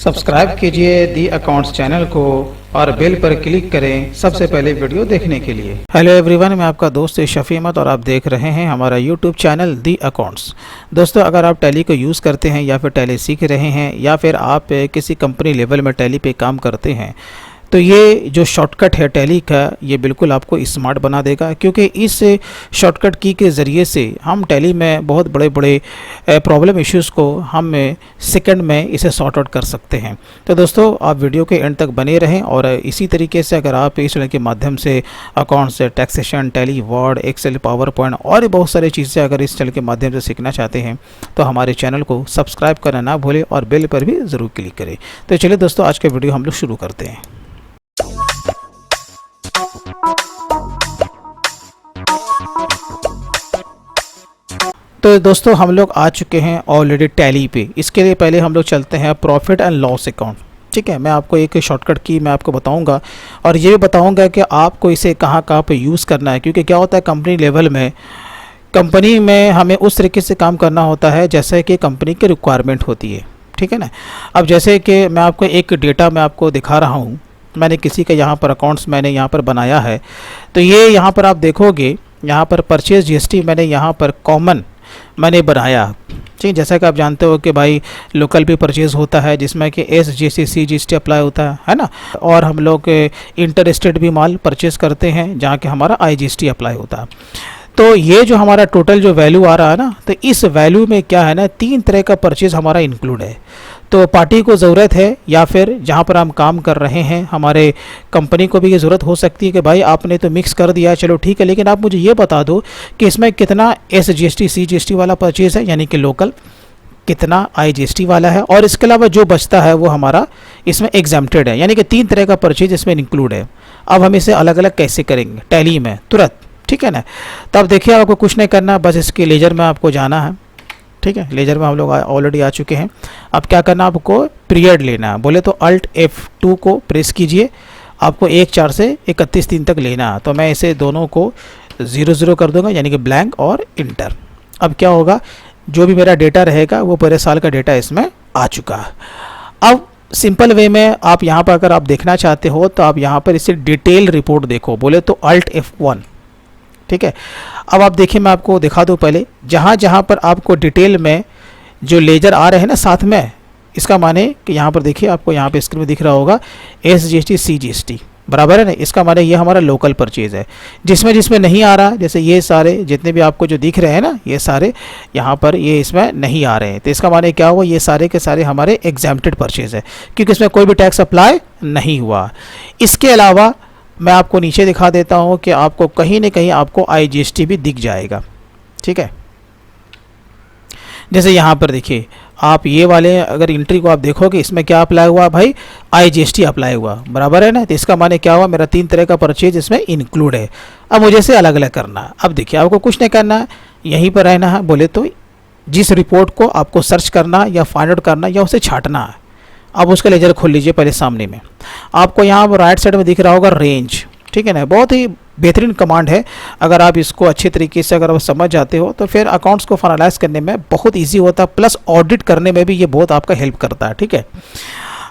Subscribe कीजिए the accounts channel को और बेल पर क्लिक करें सबसे पहले वीडियो देखने के लिए। हेलो एवरीवन, मैं आपका दोस्त शफी अहमद और आप देख रहे हैं हमारा यूट्यूब चैनल दी अकाउंट्स। दोस्तों, अगर आप टैली को यूज़ करते हैं या फिर टैली सीख रहे हैं या फिर आप किसी कंपनी लेवल में टैली पे काम करते हैं तो ये जो शॉर्टकट है टैली का, ये बिल्कुल आपको स्मार्ट बना देगा, क्योंकि इस शॉर्टकट की के ज़रिए से हम टैली में बहुत बड़े बड़े प्रॉब्लम इश्यूज़ को हम सेकंड में इसे सॉर्ट आउट कर सकते हैं। तो दोस्तों, आप वीडियो के एंड तक बने रहें और इसी तरीके से अगर आप इस चैनल के माध्यम से accounts, taxation, Tally, Word, Excel, power point और भी बहुत सारी चीज़ें अगर इस चैनल के माध्यम से सीखना चाहते हैं तो हमारे चैनल को सब्सक्राइब करना ना भूलें और बेल पर भी ज़रूर क्लिक करें। तो चलिए दोस्तों, आज का वीडियो हम लोग शुरू करते हैं। तो दोस्तों, हम लोग आ चुके हैं ऑलरेडी टैली पे। इसके लिए पहले हम लोग चलते हैं प्रॉफिट एंड लॉस अकाउंट। ठीक है, मैं आपको एक शॉर्टकट की मैं आपको बताऊंगा और ये भी बताऊंगा कि आपको इसे कहाँ कहाँ पे यूज़ करना है, क्योंकि क्या होता है कंपनी लेवल में, कंपनी में हमें उस तरीके से काम करना होता है जैसे कि कंपनी की रिक्वायरमेंट होती है। ठीक है ना। अब जैसे कि मैं आपको एक डेटा मैं आपको दिखा रहा हूँ, मैंने किसी का यहाँ पर अकाउंट्स मैंने यहाँ पर बनाया है। तो ये यहाँ पर आप देखोगे, यहाँ पर परचेज जीएसटी मैंने यहाँ पर कॉमन मैंने बनाया। ठीक, जैसा कि आप जानते हो कि भाई लोकल भी परचेज़ होता है जिसमें कि SGST CGST अप्लाई होता है ना, और हम लोग इंटर स्टेट भी माल परचेज़ करते हैं जहाँ के हमारा IGST अप्लाई होता है। तो ये जो हमारा टोटल जो वैल्यू आ रहा है ना, तो इस वैल्यू में क्या है ना, 3 तरह का परचेज़ हमारा इंक्लूड है। तो पार्टी को ज़रूरत है या फिर जहाँ पर हम काम कर रहे हैं हमारे कंपनी को भी ये ज़रूरत हो सकती है कि भाई आपने तो मिक्स कर दिया, चलो ठीक है, लेकिन आप मुझे ये बता दो कि इसमें कितना SGST CGST वाला परचेज़ है, यानी कि लोकल, कितना IGST वाला है, और इसके अलावा जो बचता है वो हमारा इसमें एग्जाम्प्टेड है। यानी कि 3 तरह का परचेज इसमें इंक्लूड है। अब हम इसे अलग अलग कैसे करेंगे टैली में तुरंत, ठीक है ना। तो अब देखिए, आपको कुछ नहीं करना, बस इसके लेजर में आपको जाना है। ठीक है, लेजर में हम लोग ऑलरेडी आ चुके हैं। अब क्या करना, आपको पीरियड लेना है, बोले तो Alt F2 को प्रेस कीजिए। आपको 1/4 से 31/3 तक लेना है। तो मैं इसे दोनों को 0 कर दूंगा, यानी कि ब्लैंक और इंटर। अब क्या होगा, जो भी मेरा डेटा रहेगा वो पूरे साल का डेटा इसमें आ चुका है। अब सिंपल वे में आप यहाँ पर अगर आप देखना चाहते हो तो आप यहाँ पर इसे डिटेल रिपोर्ट देखो, बोले तो Alt F1। ठीक है, अब आप देखिए, मैं आपको दिखा दूं पहले, जहाँ जहाँ पर आपको डिटेल में जो लेजर आ रहे हैं ना साथ में, इसका माने कि यहाँ पर देखिए, आपको यहाँ पे स्क्रीन में दिख रहा होगा SGST CGST, बराबर है ना। इसका माने ये हमारा लोकल परचेज है। जिसमें जिसमें नहीं आ रहा, जैसे ये सारे जितने भी आपको जो दिख रहे हैं ना, ये सारे यहाँ पर ये इसमें नहीं आ रहे हैं, तो इसका माने क्या हुआ, ये सारे के सारे हमारे एग्जाम्प्टेड परचेज है, क्योंकि इसमें कोई भी टैक्स अप्लाई नहीं हुआ। इसके अलावा मैं आपको नीचे दिखा देता हूँ कि आपको कहीं ना कहीं आपको IGST भी दिख जाएगा। ठीक है, जैसे यहाँ पर देखिए, आप ये वाले अगर एंट्री को आप देखोगे, इसमें क्या अप्लाई हुआ भाई, IGST अप्लाई हुआ, बराबर है ना। तो इसका माने क्या हुआ, मेरा 3 तरह का परचेज इसमें इंक्लूड है। अब मुझे इसे अलग अलग करना है। अब देखिए, आपको कुछ नहीं करना है, यहीं पर रहना है, बोले तो जिस रिपोर्ट को आपको सर्च करना या फाइंड आउट करना या उसे छांटना है। अब उसका लेजर खोल लीजिए पहले सामने में, आपको यहाँ पर राइट साइड में दिख रहा होगा रेंज। ठीक है ना, बहुत ही बेहतरीन कमांड है। अगर आप इसको अच्छे तरीके से अगर आप समझ जाते हो तो फिर अकाउंट्स को फाइनलाइज करने में बहुत इजी होता है, प्लस ऑडिट करने में भी ये बहुत आपका हेल्प करता है। ठीक है,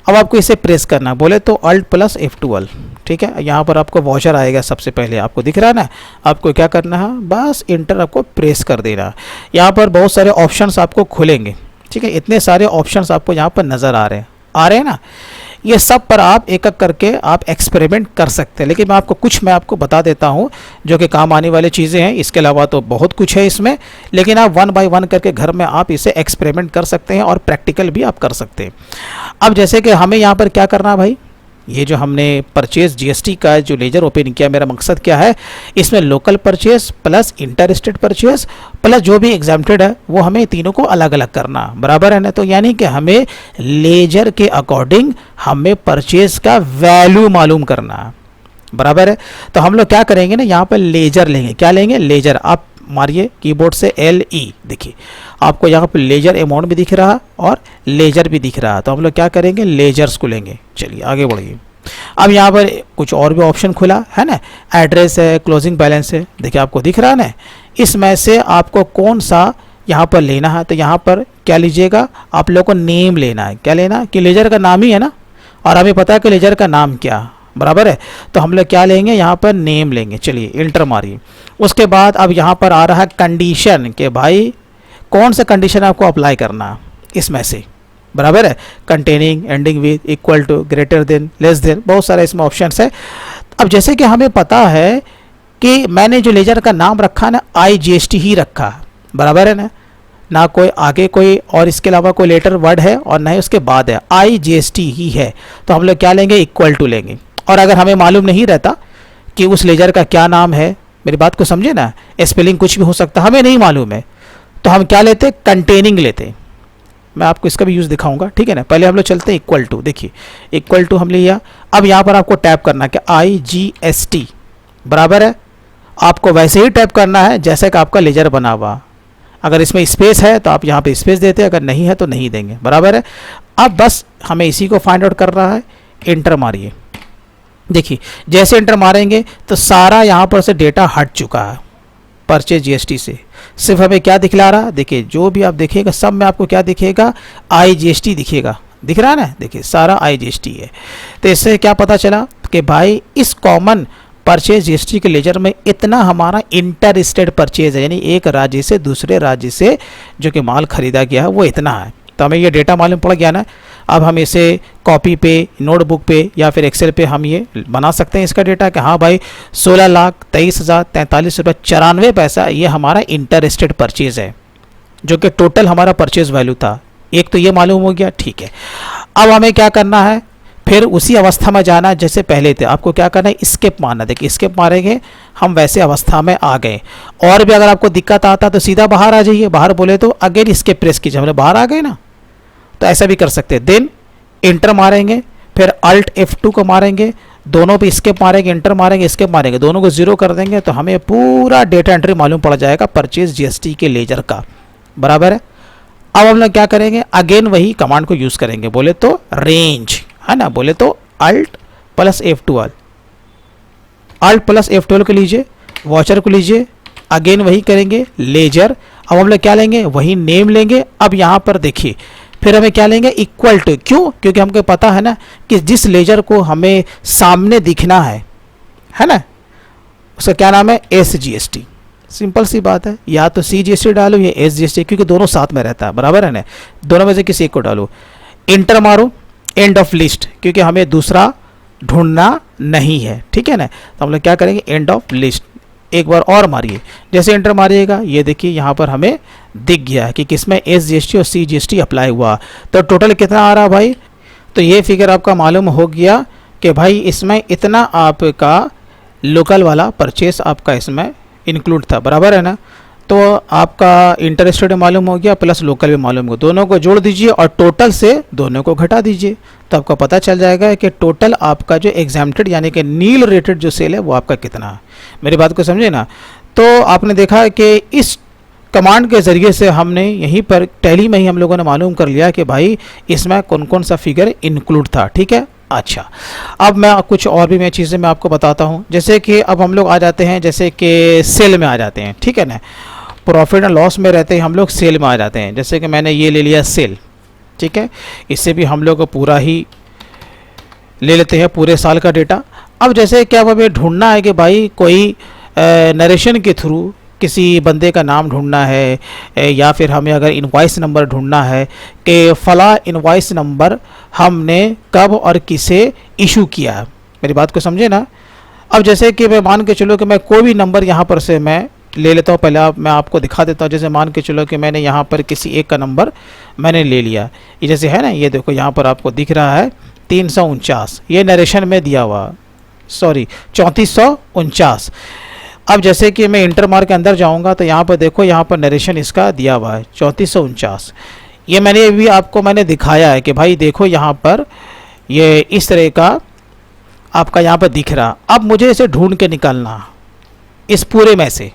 अब आपको इसे प्रेस करना, बोले तो Alt + F12। ठीक है, यहाँ पर आपको वाउचर आएगा, सबसे पहले आपको दिख रहा है ना, आपको क्या करना है, बस इंटर आपको प्रेस कर देना। यहाँ पर बहुत सारे ऑप्शंस आपको खुलेंगे। ठीक है, इतने सारे ऑप्शंस आपको यहाँ पर नज़र आ रहे हैं ना, ये सब पर आप एक एक करके आप एक्सपेरिमेंट कर सकते हैं। लेकिन मैं आपको बता देता हूँ जो कि काम आने वाली चीज़ें हैं। इसके अलावा तो बहुत कुछ है इसमें, लेकिन आप 1 बाय 1 करके घर में आप इसे एक्सपेरिमेंट कर सकते हैं और प्रैक्टिकल भी आप कर सकते हैं। अब जैसे कि हमें यहाँ पर क्या करना है भाई, ये जो हमने परचेज GST का जो लेजर ओपन किया, मेरा मकसद क्या है, इसमें local purchase plus inter state purchase plus जो भी एग्जाम्प्टेड है वो हमें तीनों को अलग अलग करना, बराबर है ना। तो यानी कि हमें लेजर के अकॉर्डिंग हमें परचेज का वैल्यू मालूम करना, बराबर है। तो हम लोग क्या करेंगे ना, यहाँ पर लेजर लेंगे। क्या लेंगे, लेजर। आप मारिए कीबोर्ड से LE, देखिए आपको यहाँ पर लेजर अमाउंट भी दिख रहा और लेजर भी दिख रहा। तो हम लोग क्या करेंगे, लेजर्स को लेंगे। चलिए आगे बढ़िए। अब यहाँ पर कुछ और भी ऑप्शन खुला है ना, एड्रेस है, क्लोजिंग बैलेंस है, देखिए आपको दिख रहा है ना। इसमें से आपको कौन सा यहाँ पर लेना है, तो यहाँ पर क्या लीजिएगा, आप लोगों को नेम लेना है। क्या लेना है कि लेजर का नाम ही है ना, और हमें पता है कि लेजर का नाम क्या, बराबर है। तो हम लोग क्या लेंगे, यहाँ पर नेम लेंगे। चलिए इंटर मारिए। उसके बाद अब यहाँ पर आ रहा है कंडीशन कि भाई कौन सा कंडीशन आपको अप्लाई करना है इसमें से, बराबर है। Containing, ending with, equal to, greater than, less than, बहुत सारे इसमें ऑप्शंस है। अब जैसे कि हमें पता है कि मैंने जो लेजर का नाम रखा ना IGST ही रखा, बराबर है ना कोई आगे कोई और इसके अलावा कोई लेटर वर्ड है और ना ही उसके बाद है, IGST ही है। तो हम लोग क्या लेंगे, इक्वल टू लेंगे। और अगर हमें मालूम नहीं रहता कि उस लेजर का क्या नाम है, मेरी बात को समझे ना, स्पेलिंग कुछ भी हो सकता, हमें नहीं मालूम है, तो हम क्या लेते, कंटेनिंग लेते। मैं आपको इसका भी यूज़ दिखाऊंगा, ठीक है ना। पहले हम लोग चलते हैं इक्वल टू। देखिए इक्वल टू हम लिया। अब यहाँ पर आपको टैप करना है कि IGST, बराबर है। आपको वैसे ही टैप करना है जैसे कि आपका लेजर बना हुआ। अगर इसमें स्पेस है तो आप यहाँ पे स्पेस देते हैं, अगर नहीं है तो नहीं देंगे, बराबर है। अब बस हमें इसी को फाइंड आउट कर रहा है। इंटर मारिए। देखिए जैसे इंटर मारेंगे तो सारा यहाँ पर से डेटा हट चुका है परचेज GST से। सिर्फ हमें क्या दिखला रहा, देखिए जो भी आप देखिएगा सब में आपको क्या दिखेगा, IGST दिखेगा। दिख रहा है ना, देखिए सारा IGST है। तो इससे क्या पता चला कि भाई इस कॉमन परचेज GST के लेजर में इतना हमारा इंटर स्टेट परचेज है, यानी एक राज्य से दूसरे राज्य से जो कि माल खरीदा गया है वो इतना है। तो हमें ये डेटा मालूम पड़ गया ना। अब हम इसे कॉपी पे, नोटबुक पे या फिर एक्सेल पे हम ये बना सकते हैं इसका डेटा कि हाँ भाई 16,23,043 रुपये 94 पैसा ये हमारा इंटर स्टेट परचेज है, जो कि टोटल हमारा परचेज वैल्यू था। एक तो ये मालूम हो गया, ठीक है। अब हमें क्या करना है, फिर उसी अवस्था में जाना है जैसे पहले थे। आपको क्या करना है, स्किप मारना। देखिए स्किप मारेंगे हम वैसे अवस्था में आ गए। और भी अगर आपको दिक्कत आता तो सीधा बाहर आ जाइए। बाहर बोले तो अगेन स्किप प्रेस कीजिए, हमने बाहर आ गए ना, तो ऐसा भी कर सकते हैं। देन इंटर मारेंगे, फिर Alt F2 को मारेंगे, दोनों पे स्किप मारेंगे, इंटर मारेंगे, स्किप मारेंगे, दोनों को 0 कर देंगे तो हमें पूरा डेटा एंट्री मालूम पड़ जाएगा परचेज GST के लेजर का, बराबर है। अब हम लोग क्या करेंगे, अगेन वही कमांड को यूज़ करेंगे। बोले तो रेंज है ना, बोले तो Alt + F12, Alt + F12 को लीजिए, वॉचर को लीजिए, अगेन वही करेंगे लेजर। अब हम लोग क्या लेंगे, वही नेम लेंगे। अब यहाँ पर देखिए फिर हमें क्या लेंगे, इक्वल टू। क्यों, क्योंकि हमको पता है ना कि जिस लेजर को हमें सामने दिखना है ना, उसका क्या नाम है, SGST। सिंपल सी बात है, या तो CGST डालो या SGST, क्योंकि दोनों साथ में रहता है, बराबर है ना। दोनों में से किसी एक को डालो। इंटर मारो, एंड ऑफ लिस्ट, क्योंकि हमें दूसरा ढूंढना नहीं है, ठीक है ना। तो हम लोग क्या करेंगे, एंड ऑफ लिस्ट। एक बार और मारिए। जैसे इंटर मारिएगा ये देखिए यहाँ पर हमें दिख गया है कि किसमें SGST और CGST अप्लाई हुआ। तो टोटल कितना आ रहा भाई, तो ये फिगर आपका मालूम हो गया कि भाई इसमें इतना आपका लोकल वाला परचेस आपका इसमें इंक्लूड था, बराबर है ना। तो आपका इंटरेस्टेड मालूम हो गया प्लस लोकल भी मालूम हो, दोनों को जोड़ दीजिए और टोटल से दोनों को घटा दीजिए, तो आपको पता चल जाएगा कि टोटल आपका जो एग्जाम्प्टेड यानी कि नील रेटेड जो सेल है वो आपका कितना है। मेरी बात को समझे ना। तो आपने देखा कि इस कमांड के ज़रिए से हमने यहीं पर टैली में ही हम लोगों ने मालूम कर लिया कि भाई इसमें कौन कौन सा फिगर इंक्लूड था, ठीक है। अच्छा, अब मैं कुछ और भी मैं चीज़ें मैं आपको बताता हूँ। जैसे कि अब हम लोग आ जाते हैं, जैसे कि सेल में आ जाते हैं, ठीक है ना। प्रॉफिट एंड लॉस में रहते हैं हम लोग, सेल में आ जाते हैं। जैसे कि मैंने ये ले लिया सेल, ठीक है। इससे भी हम लोग पूरा ही ले लेते हैं पूरे साल का डेटा। अब जैसे कि अब हमें ढूंढना है कि भाई कोई नरेशन के थ्रू किसी बंदे का नाम ढूंढना है, या फिर हमें अगर इनवॉइस नंबर ढूंढना है कि फ़ला इनवॉइस नंबर हमने कब और किसे इशू किया है। मेरी बात को समझे ना। अब जैसे कि मैं मान के चलो कि मैं कोई भी नंबर यहाँ पर से मैं ले लेता हूँ। पहले मैं आपको दिखा देता हूँ। जैसे मान के चलो कि मैंने यहाँ पर किसी एक का नंबर मैंने ले लिया, ये जैसे है ना, ये देखो यहाँ पर आपको दिख रहा है 349, ये नरेशन में दिया हुआ, सॉरी 3449। अब जैसे कि मैं इंटर मार के अंदर जाऊंगा तो यहाँ पर देखो, यहाँ पर नरेशन इसका दिया हुआ है 3449। ये मैंने भी आपको मैंने दिखाया है कि भाई देखो यहाँ पर ये इस तरह का आपका यहाँ पर दिख रहा। अब मुझे इसे ढूंढ के निकालना इस पूरे में से।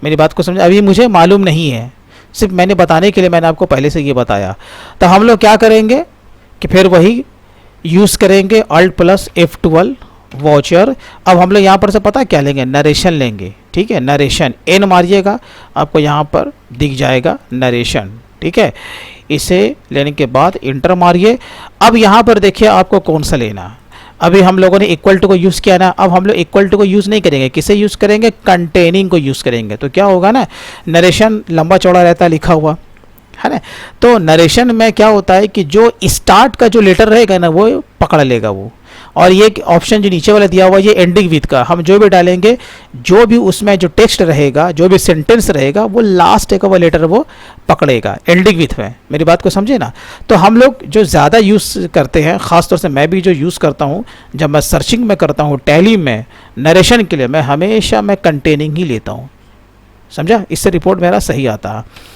मेरी बात को समझ, अभी मुझे मालूम नहीं है, सिर्फ मैंने बताने के लिए मैंने आपको पहले से ये बताया। तो हम लोग क्या करेंगे कि फिर वही यूज़ करेंगे Alt + F12 वॉचर। अब हम लोग यहाँ पर से पता क्या लेंगे, नरेशन लेंगे, ठीक है, नरेशन एन मारिएगा, आपको यहाँ पर दिख जाएगा नरेशन। ठीक है, इसे लेने के बाद इंटर मारिए। अब यहाँ पर देखिए आपको कौन सा लेना। अभी हम लोगों ने इक्वल टू को यूज़ किया ना, अब हम लोग इक्वल टू को यूज़ नहीं करेंगे, किसे यूज़ करेंगे, कंटेनिंग को यूज़ करेंगे। तो क्या होगा ना, नरेशन लंबा चौड़ा रहता है लिखा हुआ है ना, तो नरेशन में क्या होता है कि जो स्टार्ट का जो लेटर रहेगा ना वो पकड़ लेगा वो, और ये ऑप्शन जो नीचे वाला दिया हुआ ये एंडिंग विथ का, हम जो भी डालेंगे, जो भी उसमें जो टेक्स्ट रहेगा, जो भी सेंटेंस रहेगा, वो लास्ट का वो लेटर वो पकड़ेगा एंडिंग विथ में। मेरी बात को समझे ना। तो हम लोग जो ज़्यादा यूज़ करते हैं, ख़ासतौर से मैं भी जो यूज़ करता हूँ, जब मैं सर्चिंग में करता हूँ टैली में नरेशन के लिए, मैं हमेशा कंटेनिंग ही लेता हूँ, समझा, इससे रिपोर्ट मेरा सही आता है।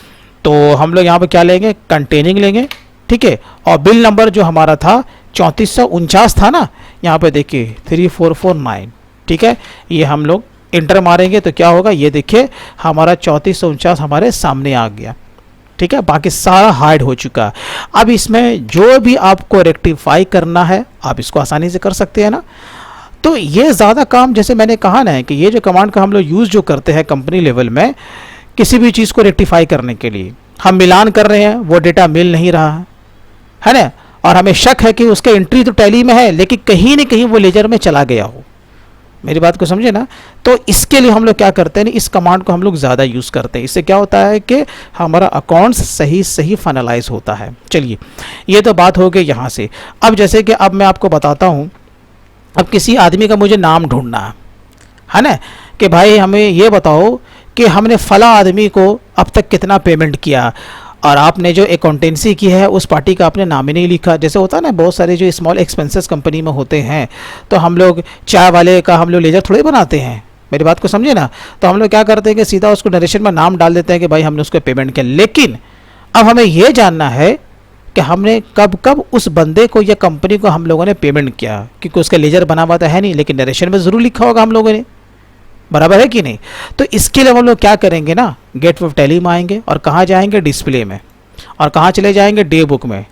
तो हम लोग यहाँ पर क्या लेंगे, कंटेनिंग लेंगे। ठीक है, और बिल नंबर जो हमारा था 3449 था ना, यहाँ पे देखिए 3449। ठीक है, ये हम लोग इंटर मारेंगे तो क्या होगा, ये देखिए हमारा 3449 हमारे सामने आ गया। ठीक है, बाकी सारा हाइड हो चुका। अब इसमें जो भी आपको रेक्टिफाई करना है आप इसको आसानी से कर सकते हैं ना। तो ये ज़्यादा काम, जैसे मैंने कहा ना कि ये जो कमांड का हम लोग यूज़ जो करते हैं कंपनी लेवल में, किसी भी चीज़ को रेक्टिफाई करने के लिए, हम मिलान कर रहे हैं, वो डेटा मिल नहीं रहा है ना, और हमें शक है कि उसका एंट्री तो टैली में है लेकिन कहीं न कहीं वो लेजर में चला गया हो। मेरी बात को समझे ना। तो इसके लिए हम लोग क्या करते हैं, इस कमांड को हम लोग ज़्यादा यूज़ करते हैं। इससे क्या होता है कि हमारा अकाउंट्स सही फाइनलाइज होता है। चलिए, ये तो बात हो गई यहाँ से। अब जैसे कि अब मैं आपको बताता हूँ, अब किसी आदमी का मुझे नाम ढूंढना है ना, कि भाई हमें ये बताओ कि हमने फला आदमी को अब तक कितना पेमेंट किया, और आपने जो अकाउंटेंसी की है उस पार्टी का आपने नाम ही नहीं लिखा। जैसे होता है ना, बहुत सारे जो स्मॉल एक्सपेंसेस कंपनी में होते हैं, तो हम लोग चाय वाले का हम लोग लेजर थोड़े बनाते हैं। मेरी बात को समझे ना। तो हम लोग क्या करते हैं कि सीधा उसको नरेशन में नाम डाल देते हैं कि भाई हमने उसको पेमेंट किया। लेकिन अब हमें यह जानना है कि हमने कब कब उस बंदे को या कंपनी को हम लोगों ने पेमेंट किया, क्योंकि उसका लेजर बना हुआ तो है नहीं, लेकिन नरेशन में ज़रूर लिखा होगा हम लोगों ने, बराबर है कि नहीं। तो इसके लिए हम लोग क्या करेंगे ना, गेट वेब टैली में आएंगे और कहाँ जाएंगे, डिस्प्ले में, और कहाँ चले जाएंगे, डे बुक में।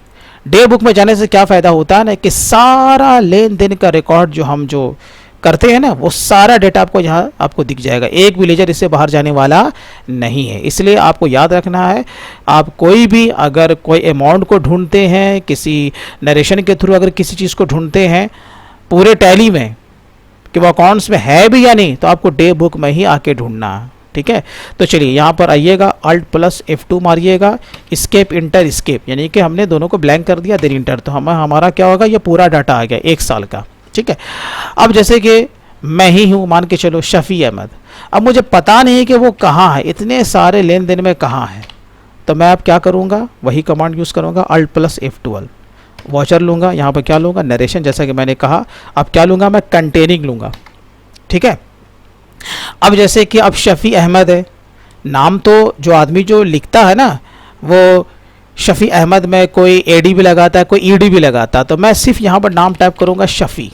डे बुक में जाने से क्या फ़ायदा होता है ना, कि सारा लेन देन का रिकॉर्ड जो हम जो करते हैं ना, वो सारा डेटा आपको यहाँ आपको दिख जाएगा। एक भी लेजर इससे बाहर जाने वाला नहीं है। इसलिए आपको याद रखना है, आप कोई भी अगर कोई अमाउंट को ढूंढते हैं, किसी नरेशन के थ्रू अगर किसी चीज़ को ढूंढते हैं पूरे टैली में कि वो अकाउंट्स में है भी या नहीं, तो आपको डे बुक में ही आके ढूंढना। ठीक है, तो चलिए यहाँ पर आइएगा, Alt+F2 मारिएगा, स्केप इंटर स्केप, यानी कि हमने दोनों को ब्लैंक कर दिया, देन इंटर, तो हमारा क्या होगा, ये पूरा डाटा आ गया 1 साल का। ठीक है, अब जैसे कि मैं ही हूँ, मान के चलो शफ़ी अहमद, अब मुझे पता नहीं कि वो कहाँ है, इतने सारे लेन देन में कहाँ है, तो मैं अब क्या करूँगा, वही कमांड यूज़ करूँगा, Alt+F12, वॉचर लूँगा, यहाँ पर क्या लूँगा, नरेशन, जैसा कि मैंने कहा। अब क्या लूँगा, मैं कंटेनिंग लूँगा। ठीक है, अब जैसे कि अब शफ़ी अहमद है, नाम तो जो आदमी जो लिखता है ना, वो शफ़ी अहमद में कोई एडी भी लगाता है, कोई ईडी भी लगाता है, तो मैं सिर्फ यहाँ पर नाम टाइप करूँगा शफ़ी।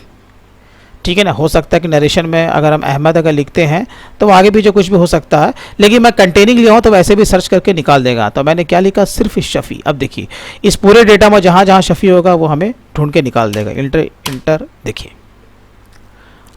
ठीक है ना, हो सकता है कि नरेशन में अगर हम अहमद अगर लिखते हैं तो आगे भी जो कुछ भी हो सकता है, लेकिन मैं कंटेनिंग लिया हूँ तो वैसे भी सर्च करके निकाल देगा। तो मैंने क्या लिखा, सिर्फ शफ़ी। अब देखिए इस पूरे डेटा में जहाँ जहाँ शफ़ी होगा वो हमें ढूंढ के निकाल देगा। इंटर देखिए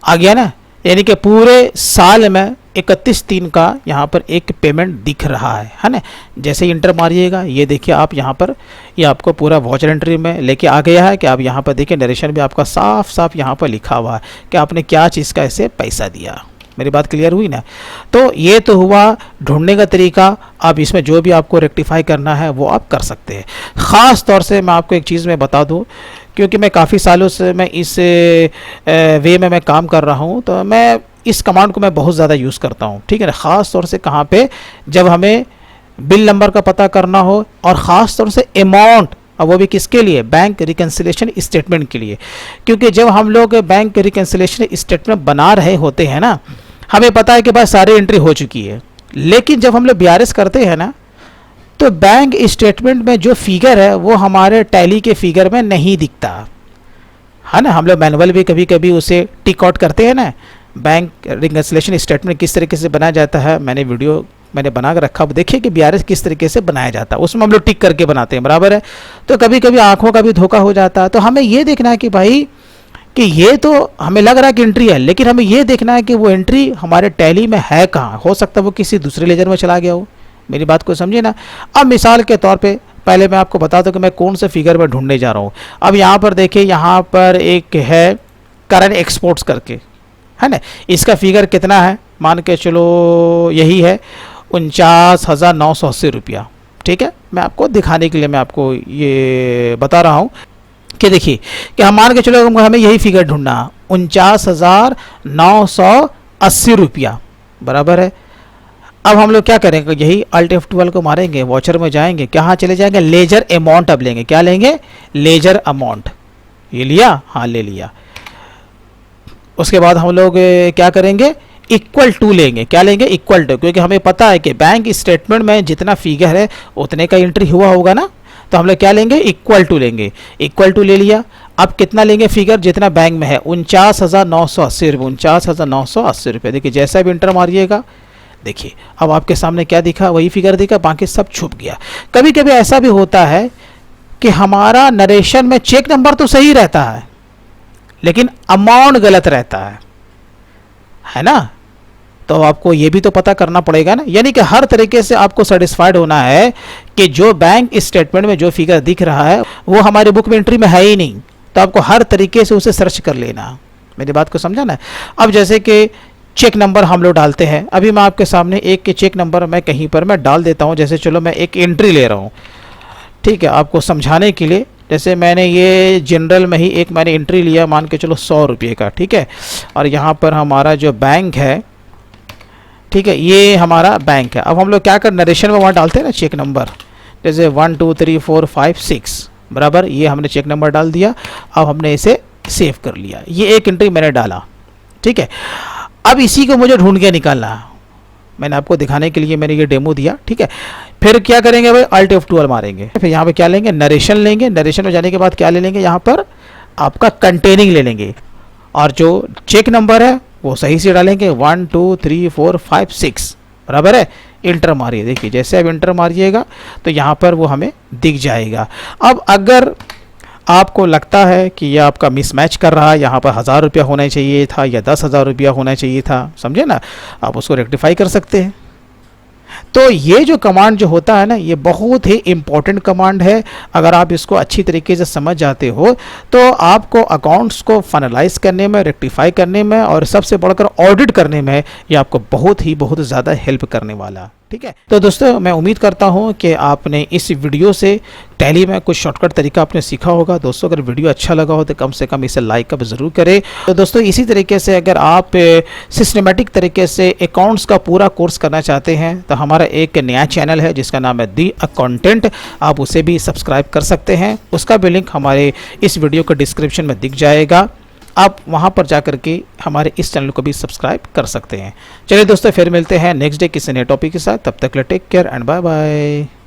आ गया ना, यानी कि पूरे साल में 31/3 का यहाँ पर एक पेमेंट दिख रहा है ना। जैसे ही इंटर मारिएगा, ये देखिए आप यहाँ पर ये आपको पूरा वॉचर एंट्री में लेके आ गया है कि आप यहाँ पर देखिए नरेशन भी आपका साफ साफ यहाँ पर लिखा हुआ है कि आपने क्या चीज़ का ऐसे पैसा दिया। मेरी बात क्लियर हुई ना। तो ये तो हुआ ढूंढने का तरीका। अब इसमें जो भी आपको रेक्टिफाई करना है वो आप कर सकते हैं। ख़ास तौर से मैं आपको एक चीज़ में बता दूँ, क्योंकि मैं काफ़ी सालों से मैं इस वे में मैं काम कर रहा हूँ, तो मैं इस कमांड को मैं बहुत ज़्यादा यूज़ करता हूँ। ठीक है ना, ख़ास तौर से कहाँ पे, जब हमें बिल नंबर का पता करना हो, और ख़ास तौर से अमाउंट, और वो भी किसके लिए, बैंक रिकन्सिलेशन स्टेटमेंट के लिए। क्योंकि जब हम लोग बैंक रिकन्सिलेशन स्टेटमेंट बना रहे होते हैं ना, हमें पता है कि भाई सारी एंट्री हो चुकी है, लेकिन जब हम लोग BRS करते हैं ना, तो बैंक स्टेटमेंट में जो फिगर है वो हमारे टैली के फिगर में नहीं दिखता है ना। हम लोग मैनुअल भी कभी कभी उसे टिक आउट करते हैं ना। बैंक रिकन्सिलेशन स्टेटमेंट किस तरीके से बनाया जाता है, मैंने बना कर रखा, देखिए कि BRS किस तरीके से बनाया जाता है, उसमें हम लोग टिक करके बनाते हैं, बराबर है। तो कभी कभी आंखों का भी धोखा हो जाता है। तो हमें ये देखना है कि भाई कि ये तो हमें लग रहा है कि एंट्री है, लेकिन हमें ये देखना है कि वो एंट्री हमारे टैली में है कहाँ। हो सकता है वो किसी दूसरे लेजर में चला गया हो। मेरी बात को समझिए ना। अब मिसाल के तौर पे पहले मैं आपको बता दूं कि मैं कौन से फिगर में ढूंढने जा रहा हूँ। अब यहाँ पर देखिए, यहाँ पर एक है करंट एक्सपोर्ट्स करके, है ना। इसका फिगर कितना है, मान के चलो यही है 49,980 रुपया। ठीक है, मैं आपको दिखाने के लिए मैं आपको ये बता रहा हूँ कि देखिए कि हम मान के चलो हमें यही फिगर ढूंढना, 49,980 रुपया बराबर है। अब हम लोग क्या करेंगे, यही अल्ट F12 को मारेंगे, वॉचर में जाएंगे, कहाँ चले जाएंगे, लेजर अमाउंट अब लेंगे। क्या लेंगे, लेजर अमाउंट। ये लिया, हाँ ले लिया। उसके बाद हम लोग क्या करेंगे, इक्वल टू लेंगे। क्या लेंगे, इक्वल टू, क्योंकि हमें पता है कि बैंक स्टेटमेंट में जितना फिगर है उतने का एंट्री हुआ होगा ना, तो हम लोग क्या लेंगे, इक्वल टू लेंगे। इक्वल टू ले लिया। अब कितना लेंगे फिगर, जितना बैंक में है, 49,980 रुपये। 49,980 रुपये। देखिए जैसा भी इंटर मारिएगा, देखिए अब आपके सामने क्या दिखा, वही फिगर दिखा, बाकी सब छुप गया। कभी कभी ऐसा भी होता है कि हमारा नरेशन में चेक नंबर तो सही रहता है लेकिन अमाउंट गलत रहता है ना। तो आपको ये भी तो पता करना पड़ेगा ना। यानी कि हर तरीके से आपको सेटिस्फाइड होना है कि जो बैंक स्टेटमेंट में जो फिगर दिख रहा है वो हमारे बुक में एंट्री में है ही नहीं, तो आपको हर तरीके से उसे सर्च कर लेना। मेरी बात को समझा ना। अब जैसे कि चेक नंबर हम लोग डालते हैं, अभी मैं आपके सामने एक के चेक नंबर मैं कहीं पर मैं डाल देता हूं। जैसे चलो मैं एक एंट्री ले रहा हूं, ठीक है, आपको समझाने के लिए। जैसे मैंने ये जनरल में ही एक मैंने एंट्री लिया, मान के चलो 100 रुपये का, ठीक है। और यहाँ पर हमारा जो बैंक है, ठीक है, ये हमारा बैंक है। अब हम लोग क्या कर, नरेशन में वहाँ डालते हैं ना चेक नंबर, जैसे 1 2 3 4 5 6 बराबर, ये हमने चेक नंबर डाल दिया। अब हमने इसे सेव कर लिया। ये एक एंट्री मैंने डाला, ठीक है। अब इसी को मुझे ढूंढ के निकालना है। मैंने आपको दिखाने के लिए मैंने ये डेमो दिया, ठीक है। फिर क्या करेंगे भाई, अल्ट F12 मारेंगे। फिर यहाँ पे क्या लेंगे, नरेशन लेंगे। नरेशन में जाने के बाद क्या ले लेंगे, यहाँ पर आपका कंटेनिंग ले लेंगे, और जो चेक नंबर है वो सही से डालेंगे, 1 2 3 4 5 6 बराबर है। इंटर मारिए। देखिए जैसे अब इंटर मारिएगा तो यहाँ पर वो हमें दिख जाएगा। अब अगर आपको लगता है कि यह आपका मिसमैच कर रहा है, यहाँ पर 1000 रुपया होना चाहिए था या 10,000 रुपया होना चाहिए था, समझे ना, आप उसको रेक्टिफाई कर सकते हैं। तो ये जो कमांड जो होता है ना, ये बहुत ही इम्पोर्टेंट कमांड है। अगर आप इसको अच्छी तरीके से समझ जाते हो तो आपको अकाउंट्स को फाइनलाइज करने में, रेक्टिफाई करने में और सबसे बढ़कर ऑडिट करने में ये आपको बहुत ज़्यादा हेल्प करने वाला, ठीक है। तो दोस्तों मैं उम्मीद करता हूं कि आपने इस वीडियो से टैली में कुछ शॉर्टकट तरीका आपने सीखा होगा। दोस्तों अगर वीडियो अच्छा लगा हो तो कम से कम इसे लाइक अब ज़रूर करें। तो दोस्तों इसी तरीके से अगर आप सिस्टमेटिक तरीके से अकाउंट्स का पूरा कोर्स करना चाहते हैं तो हमारा एक नया चैनल है जिसका नाम है दी अकाउंटेंट, आप उसे भी सब्सक्राइब कर सकते हैं। उसका भी लिंक हमारे इस वीडियो के डिस्क्रिप्शन में दिख जाएगा। आप वहां पर जाकर के हमारे इस चैनल को भी सब्सक्राइब कर सकते हैं। चलिए दोस्तों फिर मिलते हैं नेक्स्ट डे किसी नए टॉपिक के साथ। तब तक के लिए take care and bye bye.